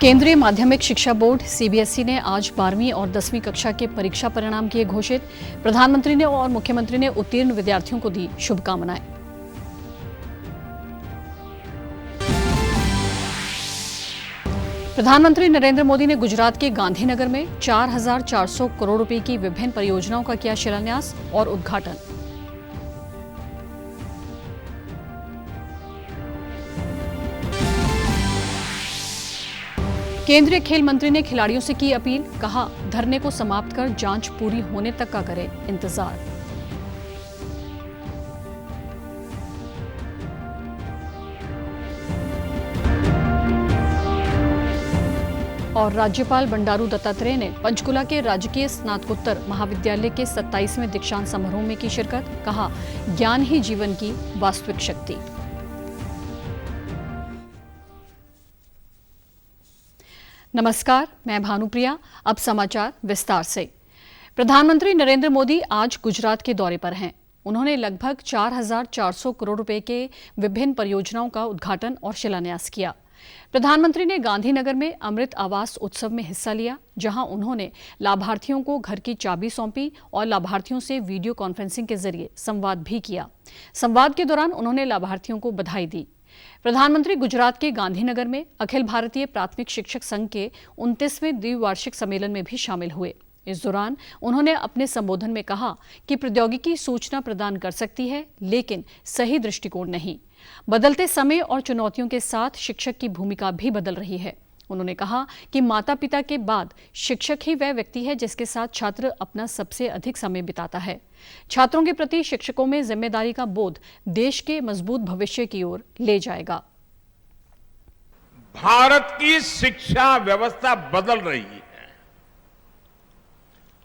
केंद्रीय माध्यमिक शिक्षा बोर्ड सीबीएसई ने आज 12वीं और 10वीं कक्षा के परीक्षा परिणाम किए घोषित। प्रधानमंत्री ने और मुख्यमंत्री ने उत्तीर्ण विद्यार्थियों को दी शुभकामनाएं। प्रधानमंत्री नरेंद्र मोदी ने गुजरात के गांधीनगर में 4,400 करोड़ रुपए की विभिन्न परियोजनाओं का किया शिलान्यास और उद्घाटन। केंद्रीय खेल मंत्री ने खिलाड़ियों से की अपील, कहा धरने को समाप्त कर जांच पूरी होने तक का करें इंतजार। और राज्यपाल बंडारू दत्तात्रेय ने पंचकुला के राजकीय स्नातकोत्तर महाविद्यालय के 27वें दीक्षांत समारोह में की शिरकत, कहा ज्ञान ही जीवन की वास्तविक शक्ति। नमस्कार, मैं भानुप्रिया। अब समाचार विस्तार से। प्रधानमंत्री नरेंद्र मोदी आज गुजरात के दौरे पर हैं। उन्होंने लगभग 4,400 करोड़ रुपए के विभिन्न परियोजनाओं का उद्घाटन और शिलान्यास किया। प्रधानमंत्री ने गांधीनगर में अमृत आवास उत्सव में हिस्सा लिया, जहां उन्होंने लाभार्थियों को घर की चाबी सौंपी और लाभार्थियों से वीडियो कॉन्फ्रेंसिंग के जरिए संवाद भी किया। संवाद के दौरान उन्होंने लाभार्थियों को बधाई दी। प्रधानमंत्री गुजरात के गांधीनगर में अखिल भारतीय प्राथमिक शिक्षक संघ के 29वें द्विवार्षिक सम्मेलन में भी शामिल हुए। इस दौरान उन्होंने अपने संबोधन में कहा कि प्रौद्योगिकी सूचना प्रदान कर सकती है, लेकिन सही दृष्टिकोण नहीं। बदलते समय और चुनौतियों के साथ शिक्षक की भूमिका भी बदल रही है। उन्होंने कहा कि माता पिता के बाद शिक्षक ही वह व्यक्ति है जिसके साथ छात्र अपना सबसे अधिक समय बिताता है। छात्रों के प्रति शिक्षकों में जिम्मेदारी का बोध देश के मजबूत भविष्य की ओर ले जाएगा। भारत की शिक्षा व्यवस्था बदल रही है,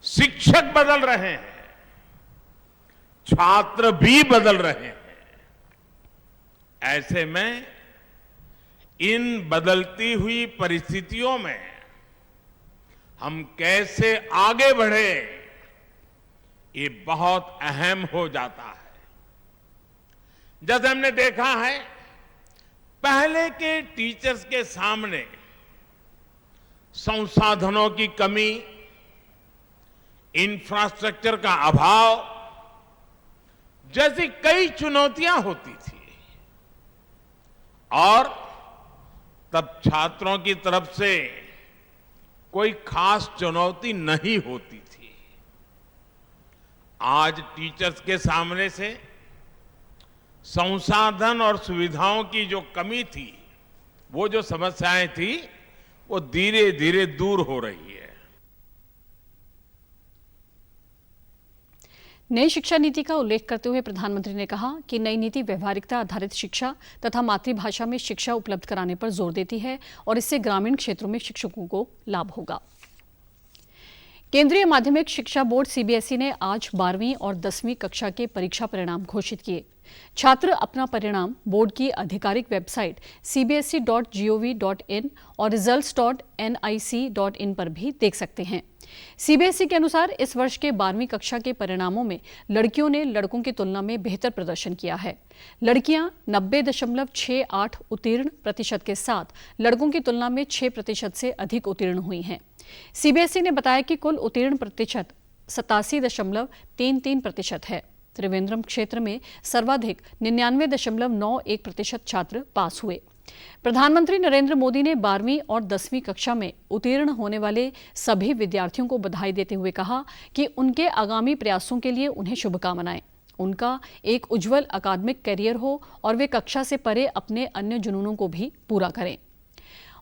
शिक्षक बदल रहे हैं, छात्र भी बदल रहे हैं। ऐसे में इन बदलती हुई परिस्थितियों में हम कैसे आगे बढ़े, ये बहुत अहम हो जाता है। जैसे हमने देखा है, पहले के टीचर्स के सामने संसाधनों की कमी, इंफ्रास्ट्रक्चर का अभाव जैसी कई चुनौतियां होती थी और तब छात्रों की तरफ से कोई खास चुनौती नहीं होती थी। आज टीचर्स के सामने से संसाधन और सुविधाओं की जो कमी थी, वो जो समस्याएं थी, वो धीरे धीरे दूर हो रही है। नई शिक्षा नीति का उल्लेख करते हुए प्रधानमंत्री ने कहा कि नई नीति व्यवहारिकता आधारित शिक्षा तथा मातृभाषा में शिक्षा उपलब्ध कराने पर जोर देती है और इससे ग्रामीण क्षेत्रों में शिक्षकों को लाभ होगा। केंद्रीय माध्यमिक शिक्षा बोर्ड सीबीएसई ने आज 12वीं और 10वीं कक्षा के परीक्षा परिणाम घोषित किए। छात्र अपना परिणाम बोर्ड की आधिकारिक वेबसाइट cbse.gov.in और results.nic.in पर भी देख सकते हैं। सीबीएसई के अनुसार इस वर्ष के 12वीं कक्षा के परिणामों में लड़कियों ने लड़कों की तुलना में बेहतर प्रदर्शन किया है। लड़कियां 90.68 उत्तीर्ण प्रतिशत के साथ लड़कों की तुलना में 6% से अधिक उत्तीर्ण हुई हैं। सीबीएसई ने बताया कि कुल उत्तीर्ण प्रतिशत 87.33% है। त्रिवेंद्रम क्षेत्र में सर्वाधिक 99.91% छात्र पास हुए। प्रधानमंत्री नरेंद्र मोदी ने 12वीं और 10वीं कक्षा में उत्तीर्ण होने वाले सभी विद्यार्थियों को बधाई देते हुए कहा कि उनके आगामी प्रयासों के लिए उन्हें शुभकामनाएं। उनका एक उज्जवल अकादमिक करियर हो और वे कक्षा से परे अपने अन्य जुनूनों को भी पूरा करें।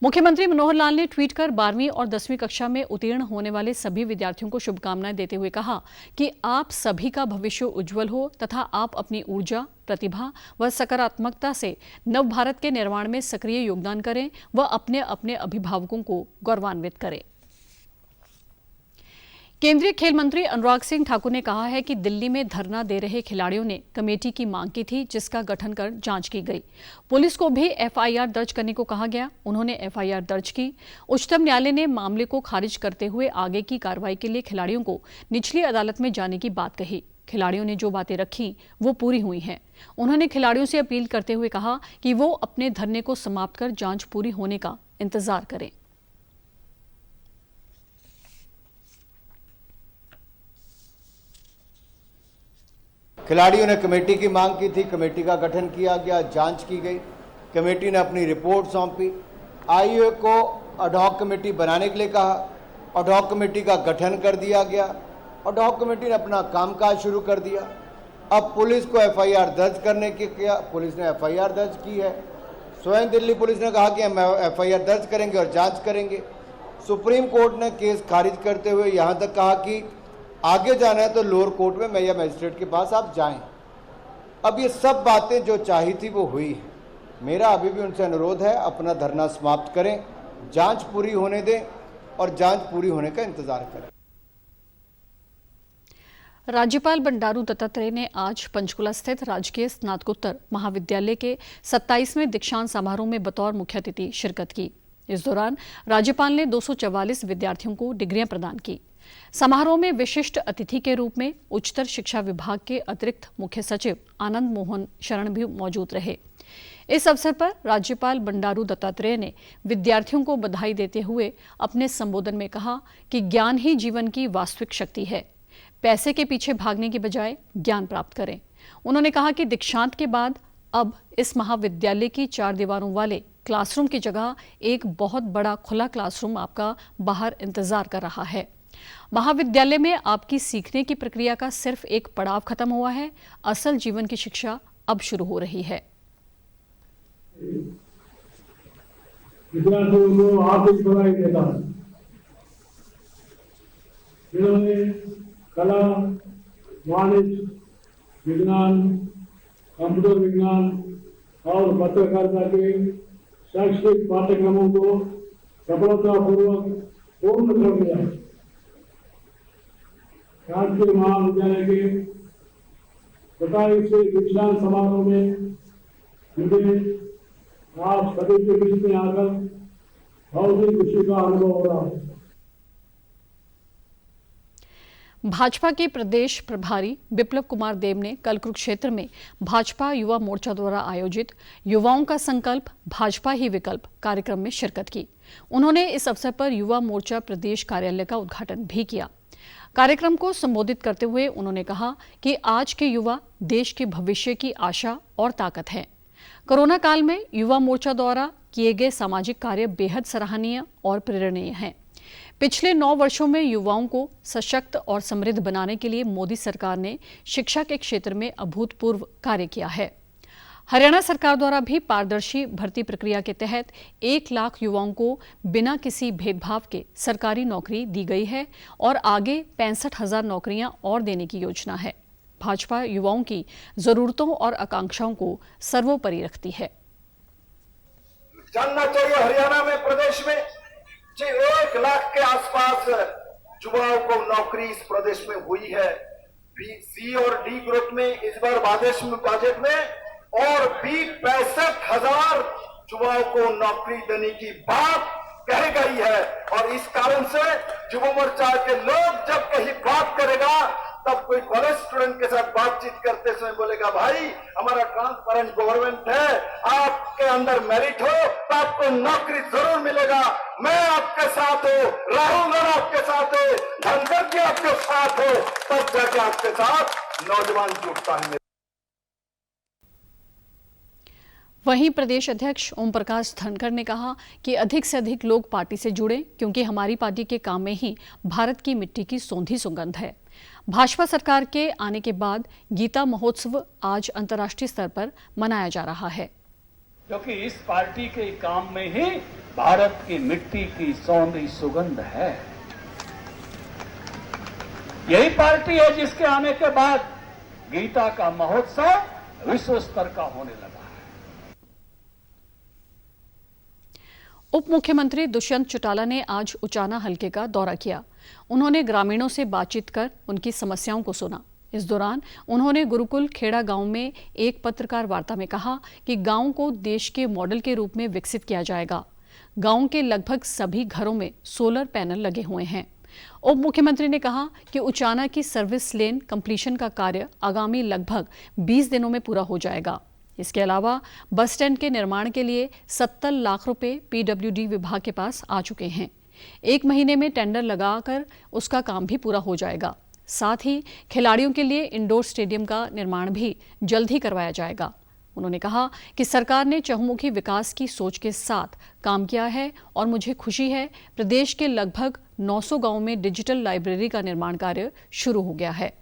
मुख्यमंत्री मनोहर लाल ने ट्वीट कर 12वीं और 10वीं कक्षा में उत्तीर्ण होने वाले सभी विद्यार्थियों को शुभकामनाएं देते हुए कहा कि आप सभी का भविष्य उज्जवल हो तथा आप अपनी ऊर्जा, प्रतिभा व सकारात्मकता से नव भारत के निर्माण में सक्रिय योगदान करें व अपने अपने अभिभावकों को गौरवान्वित करें। केंद्रीय खेल मंत्री अनुराग सिंह ठाकुर ने कहा है कि दिल्ली में धरना दे रहे खिलाड़ियों ने कमेटी की मांग की थी, जिसका गठन कर जांच की गई। पुलिस को भी एफआईआर दर्ज करने को कहा गया। उन्होंने एफआईआर दर्ज की। उच्चतम न्यायालय ने मामले को खारिज करते हुए आगे की कार्रवाई के लिए खिलाड़ियों को निचली अदालत में जाने की बात कही। खिलाड़ियों ने जो बातें रखी वो पूरी हुई हैं। उन्होंने खिलाड़ियों से अपील करते हुए कहा कि वो अपने धरने को समाप्त कर जांच पूरी होने का इंतजार करें। खिलाड़ियों ने कमेटी की मांग की थी, कमेटी का गठन किया गया, जांच की गई, कमेटी ने अपनी रिपोर्ट सौंपी, आईओए को अडॉक कमेटी बनाने के लिए कहा, अडॉक कमेटी का गठन कर दिया गया, अडॉक कमेटी ने अपना कामकाज शुरू कर दिया। अब पुलिस को एफआईआर दर्ज करने की किया, पुलिस ने एफआईआर दर्ज की है। स्वयं दिल्ली पुलिस ने कहा कि हम एफआईआर दर्ज करेंगे और जांच करेंगे। सुप्रीम कोर्ट ने केस खारिज करते हुए यहाँ तक कहा कि आगे जाना है तो लोअर कोर्ट में या मजिस्ट्रेट के पास आप जाएं। अब ये सब बातें जो चाही थी वो हुई है। मेरा अभी भी उनसे अनुरोध है, अपना धरना समाप्त करें, जांच पूरी होने दें और जांच पूरी होने का इंतजार करें। राज्यपाल बंडारू दत्तात्रेय ने आज पंचकुला स्थित राजकीय स्नातकोत्तर महाविद्यालय के 27वें दीक्षांत समारोह में बतौर मुख्य अतिथि शिरकत की। इस दौरान राज्यपाल ने 244 विद्यार्थियों को डिग्रियां प्रदान की। समारोह में विशिष्ट अतिथि के रूप में उच्चतर शिक्षा विभाग के अतिरिक्त मुख्य सचिव आनंद मोहन शरण भी मौजूद रहे। इस अवसर पर राज्यपाल बंडारू दत्तात्रेय ने विद्यार्थियों को बधाई देते हुए अपने संबोधन में कहा कि ज्ञान ही जीवन की वास्तविक शक्ति है। पैसे के पीछे भागने की बजाय ज्ञान प्राप्त करें। उन्होंने कहा कि दीक्षांत के बाद अब इस महाविद्यालय की 4 दीवारों वाले क्लासरूम की जगह एक बहुत बड़ा खुला क्लासरूम आपका बाहर इंतजार कर रहा है। महाविद्यालय में आपकी सीखने की प्रक्रिया का सिर्फ एक पड़ाव खत्म हुआ है, असल जीवन की शिक्षा अब शुरू हो रही है। विद्यार्थियों को आर्थिक पढ़ाई देता है। इन्होंने कला, वाणिज्य, विज्ञान, कंप्यूटर विज्ञान और पत्रकारिता के शैक्षिक पाठ्यक्रमों को सफलतापूर्वक पूर्ण कर दिया। राजकीय महाविद्यालय के 27वें दीक्षांत समारोह में मुझे आप सभी के बीच में आकर बहुत ही खुशी का अनुभव हो रहा है। भाजपा के प्रदेश प्रभारी बिप्लब कुमार देव ने कल कुरुक्षेत्र में भाजपा युवा मोर्चा द्वारा आयोजित युवाओं का संकल्प भाजपा ही विकल्प कार्यक्रम में शिरकत की। उन्होंने इस अवसर पर युवा मोर्चा प्रदेश कार्यालय का उद्घाटन भी किया। कार्यक्रम को संबोधित करते हुए उन्होंने कहा कि आज के युवा देश के भविष्य की आशा और ताकत हैं। कोरोना काल में युवा मोर्चा द्वारा किए गए सामाजिक कार्य बेहद सराहनीय और प्रेरणीय हैं। पिछले 9 वर्षों में युवाओं को सशक्त और समृद्ध बनाने के लिए मोदी सरकार ने शिक्षा के क्षेत्र में अभूतपूर्व कार्य किया है। हरियाणा सरकार द्वारा भी पारदर्शी भर्ती प्रक्रिया के तहत 1 लाख युवाओं को बिना किसी भेदभाव के सरकारी नौकरी दी गई है और आगे 65,000 नौकरियां और देने की योजना है। भाजपा युवाओं की जरूरतों और आकांक्षाओं को सर्वोपरि रखती है। जानना चाहिए हरियाणा में, प्रदेश में 1 लाख के आसपास युवाओं को नौकरी इस प्रदेश में हुई है। सी और डी ग्रुप में इस बार बजट में और भी 65,000 युवाओं को नौकरी देने की बात कही गई है। और इस कारण से युवा मोर्चा के लोग जब कहीं बात करेगा तब कोई कॉलेज स्टूडेंट के साथ बातचीत करते समय बोलेगा, भाई हमारा ट्रांसपेरेंट गवर्नमेंट है, आपके अंदर मेरिट हो तो आपको नौकरी जरूर मिलेगा। मैं आपके साथ हूँ, राहुल आपके साथ है, धनखड़ जी आपके साथ हो, तब जाके आपके साथ नौजवान जुटता है। वहीं प्रदेश अध्यक्ष ओम प्रकाश धनखड़ ने कहा कि अधिक से अधिक लोग पार्टी से जुड़े, क्योंकि हमारी पार्टी के काम में ही भारत की मिट्टी की सौंधी सुगंध है। भाजपा सरकार के आने के बाद गीता महोत्सव आज अंतर्राष्ट्रीय स्तर पर मनाया जा रहा है, क्योंकि इस पार्टी के काम में ही भारत की मिट्टी की सौंधी सुगंध है। यही पार्टी है जिसके आने के बाद गीता का महोत्सव विश्व स्तर का होने लगा है। उप मुख्यमंत्री दुष्यंत चौटाला ने आज उचाना हलके का दौरा किया। उन्होंने ग्रामीणों से बातचीत कर उनकी समस्याओं को सुना। इस दौरान उन्होंने गुरुकुल खेड़ा गांव में एक पत्रकार वार्ता में कहा कि गांव को देश के मॉडल के रूप में विकसित किया जाएगा। गांव के लगभग सभी घरों में सोलर पैनल लगे हुए हैं। उप मुख्यमंत्री ने कहा कि उचाना की सर्विस लेन कंप्लीशन का कार्य आगामी लगभग 20 दिनों में पूरा हो जाएगा। इसके अलावा बस स्टैंड के निर्माण के लिए 70 लाख रुपए पीडब्ल्यूडी विभाग के पास आ चुके हैं। 1 महीने में टेंडर लगाकर उसका काम भी पूरा हो जाएगा। साथ ही खिलाड़ियों के लिए इंडोर स्टेडियम का निर्माण भी जल्द ही करवाया जाएगा। उन्होंने कहा कि सरकार ने चहुमुखी विकास की सोच के साथ काम किया है और मुझे खुशी है प्रदेश के लगभग 900 गांवों में डिजिटल लाइब्रेरी का निर्माण कार्य शुरू हो गया है।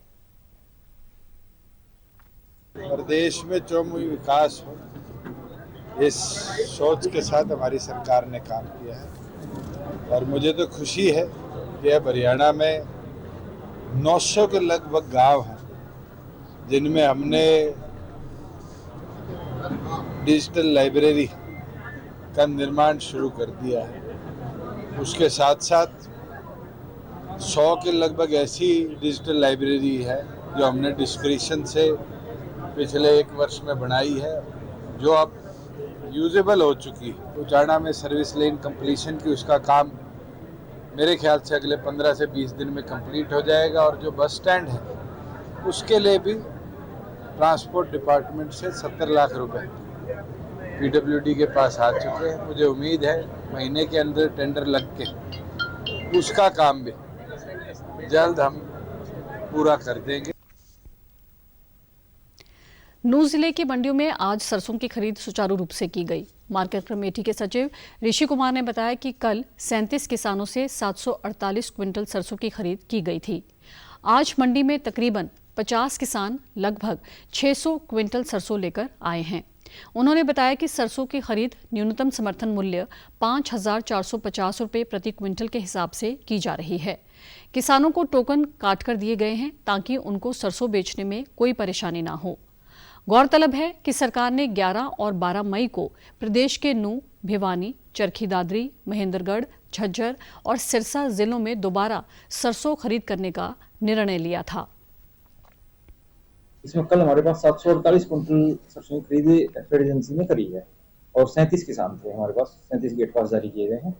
प्रदेश में चहुमुखी विकास हो, इस सोच के साथ हमारी सरकार ने काम किया है और मुझे तो खुशी है कि अब हरियाणा में 900 के लगभग गांव हैं जिनमें हमने डिजिटल लाइब्रेरी का निर्माण शुरू कर दिया है। उसके साथ साथ 100 के लगभग ऐसी डिजिटल लाइब्रेरी है जो हमने डिस्क्रिप्शन से पिछले 1 वर्ष में बनाई है, जो अब यूजेबल हो चुकी है। उचाना में सर्विस लेन कंप्लीशन की उसका काम मेरे ख्याल से अगले 15 से 20 दिन में कंप्लीट हो जाएगा और जो बस स्टैंड है उसके लिए भी ट्रांसपोर्ट डिपार्टमेंट से 70 लाख रुपए पीडब्ल्यूडी के पास आ चुके हैं। मुझे उम्मीद है महीने के अंदर टेंडर लग के उसका काम भी जल्द हम पूरा कर देंगे। नूंह जिले की मंडियों में आज सरसों की खरीद सुचारू रूप से की गई। मार्केट कमेटी के सचिव ऋषि कुमार ने बताया कि कल 37 किसानों से 748 क्विंटल सरसों की खरीद की गई थी। आज मंडी में तकरीबन 50 किसान लगभग 600 क्विंटल सरसों लेकर आए हैं। उन्होंने बताया कि सरसों की खरीद न्यूनतम समर्थन मूल्य 5,450 रुपये प्रति क्विंटल के हिसाब से की जा रही है। किसानों को टोकन काटकर दिए गए हैं ताकि उनको सरसों बेचने में कोई परेशानी ना हो। गौरतलब है कि सरकार ने 11 और 12 मई को प्रदेश के नूंह, भिवानी, चरखी दादरी, महेंद्रगढ़, झज्जर और सिरसा जिलों में दोबारा सरसों खरीद करने का निर्णय लिया था। इसमें कल हमारे पास 748 कुंटल सरसों की खरीद ट्रेड एजेंसी ने करी है और 37 किसान थे हमारे पास। 37 गेट पास जारी किए गए हैं।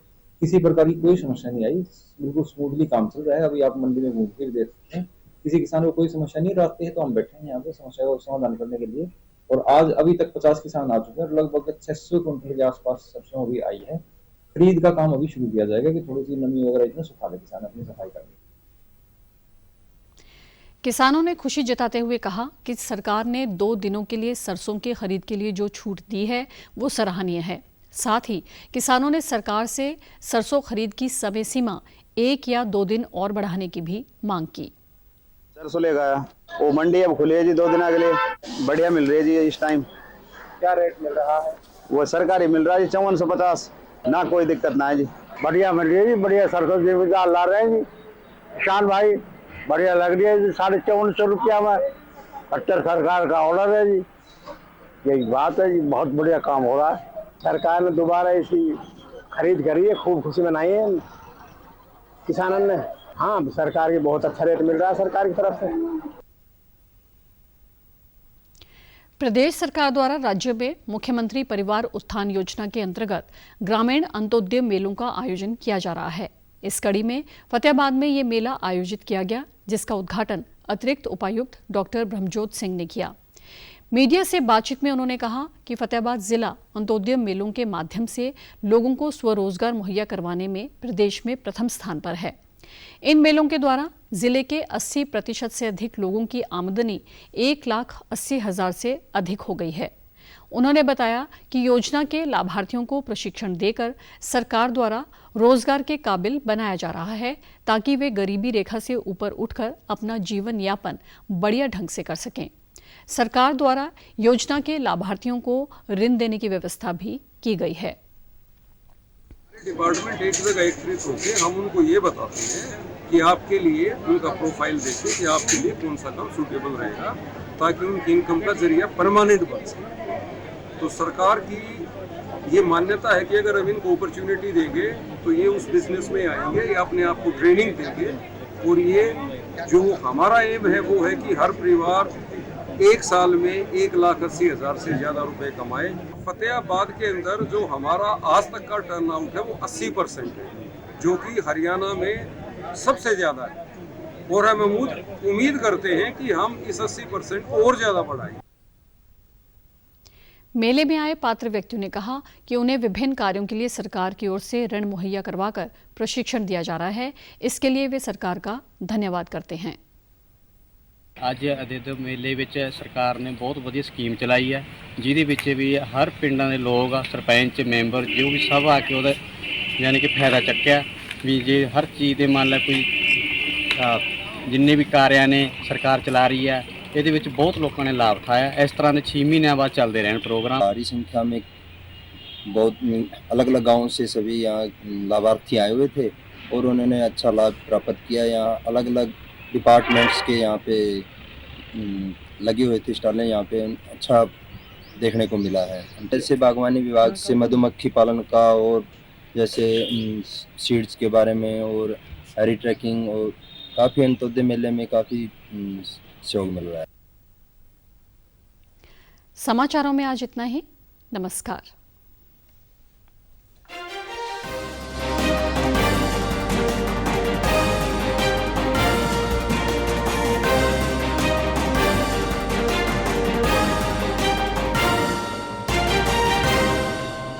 किसी प्रकार की कोई समस्या नहीं आई, बिल्कुल स्मूथली काम चल रहा है। अभी आप मंडी में घूम फिर देख सकते हैं, किसी किसान को कोई समस्या नहीं रहती है तो हम बैठे हैं यहाँ पे समस्या का समाधान करने के लिए। और आज अभी तक 50 किसान आ चुके हैं और लगभग 600 कुंटल के आसपास सरसों अभी आई है। खरीद का काम अभी शुरू किया जाएगा कि थोड़ी सी नमी वगैरह इसमें सुखा ले किसान अपनी सफाई करके। किसानों ने खुशी जताते हुए कहा कि सरकार ने 2 दिनों के लिए सरसों की खरीद के लिए जो छूट दी है वो सराहनीय है। साथ ही किसानों ने सरकार से सरसों खरीद की समय सीमा 1 या 2 दिन और बढ़ाने की भी मांग की। सरसों ले गया वो मंडी अब खुली है जी 2 दिन के लिए, बढ़िया मिल रही है जी। इस टाइम क्या रेट मिल रहा है? वो सरकारी मिल रहा है जी 5450, ना कोई दिक्कत ना है जी। बढ़िया मिल रही है जी, बढ़िया सरसों की दाल ला रहे हैं जी किसान भाई, बढ़िया लग रही है जी। 5450 रुपया में 78 सरकार का ऑर्डर है जी। यही बात है जी, बहुत बढ़िया काम हो रहा है। सरकार ने दोबारा ऐसी खरीद करी है, खूब खुशी मनाई है किसानों ने। हाँ, सरकार की बहुत अच्छा रेट मिल रहा है सरकार की तरफ से। प्रदेश सरकार द्वारा राज्य में मुख्यमंत्री परिवार उत्थान योजना के अंतर्गत ग्रामीण अंत्योदय मेलों का आयोजन किया जा रहा है। इस कड़ी में फतेहाबाद में ये मेला आयोजित किया गया, जिसका उद्घाटन अतिरिक्त उपायुक्त डॉक्टर ब्रह्मजोत सिंह ने किया। मीडिया से बातचीत में उन्होंने कहा कि फतेहाबाद जिला अंत्योदय मेलों के माध्यम से लोगों को स्वरोजगार मुहैया करवाने में प्रदेश में प्रथम स्थान पर है। इन मेलों के द्वारा जिले के 80% से अधिक लोगों की आमदनी 1,80,000 से अधिक हो गई है। उन्होंने बताया कि योजना के लाभार्थियों को प्रशिक्षण देकर सरकार द्वारा रोजगार के काबिल बनाया जा रहा है ताकि वे गरीबी रेखा से ऊपर उठकर अपना जीवन यापन बढ़िया ढंग से कर सकें। सरकार द्वारा योजना के लाभार्थियों को ऋण देने की व्यवस्था भी की गई है। डिपार्टमेंट एक जगह एकत्रित होकर हम उनको ये बताते हैं कि आपके लिए उनका प्रोफाइल देखें कि आपके लिए कौन सा काम सूटेबल रहेगा ताकि उनकी इनकम का जरिया परमानेंट बन सके। तो सरकार की ये मान्यता है कि अगर हम इनको अपॉर्चुनिटी देंगे तो ये उस बिजनेस में आएंगे, ये अपने आप को ट्रेनिंग देंगे। और ये जो हमारा एम है वो है कि हर परिवार एक साल में 1,80,000 से ज़्यादा रुपए कमाए। फतेहाबाद के अंदर जो हमारा आज तक का टर्नआउट है वो 80% है, जो कि हरियाणा में सबसे ज़्यादा है। और हम उम्मीद करते हैं कि हम इस 80% को और ज़्यादा बढ़ाएं। मेले में आए पात्र व्यक्तियों ने कहा कि उन्हें विभिन्न कार्यों के लिए सरकार की ओर से ऋण मुहैया करवाकर प्रशिक्षण दिया जा रहा है। इसके लिए वे सरकार का धन्यवाद करते हैं। ਅੱਜ ਅਦਿੱਧ ਮੇਲੇ ਵਿੱਚ ਸਰਕਾਰ ਨੇ ਬਹੁਤ ਵਧੀਆ ਸਕੀਮ ਚਲਾਈ ਹੈ, ਜਿਹਦੇ ਵਿੱਚ ਵੀ ਹਰ ਪਿੰਡਾਂ ਦੇ ਲੋਕ ਸਰਪੰਚ ਮੈਂਬਰ ਜੋ ਵੀ ਸਭ ਆ ਕੇ ਉਹਦਾ ਯਾਨੀ ਕਿ ਫਾਇਦਾ ਚੱਕਿਆ। ਵੀ ਜੇ ਹਰ ਚੀਜ਼ ਦੇ ਮੰਨ ਲਾ ਕੋਈ ਜਿੰਨੇ ਵੀ ਕਾਰਿਆਂ ਨੇ ਸਰਕਾਰ ਚਲਾ ਰਹੀ ਹੈ, ਇਹਦੇ ਵਿੱਚ ਬਹੁਤ ਲੋਕਾਂ ਨੇ ਲਾਭ ਉਠਾਇਆ। ਇਸ ਤਰ੍ਹਾਂ ਦੇ 6 ਮਹੀਨਿਆਂ ਬਾਅਦ ਚੱਲਦੇ ਰਹਿਣ प्रोग्राम। भारी संख्या में बहुत अलग अलग गाँव से सभी यहाँ लाभार्थी आए हुए थे और उन्होंने अच्छा लाभ प्राप्त किया। यहाँ अलग अलग डिपार्टमेंट्स के यहाँ पे लगे हुए थे स्टॉलें, यहाँ पे अच्छा देखने को मिला है। जैसे बागवानी विभाग से मधुमक्खी पालन का और जैसे सीड्स के बारे में और हरी ट्रैकिंग और काफ़ी अंत्योदय मेले में काफ़ी सहयोग मिल रहा है। समाचारों में आज इतना ही। नमस्कार।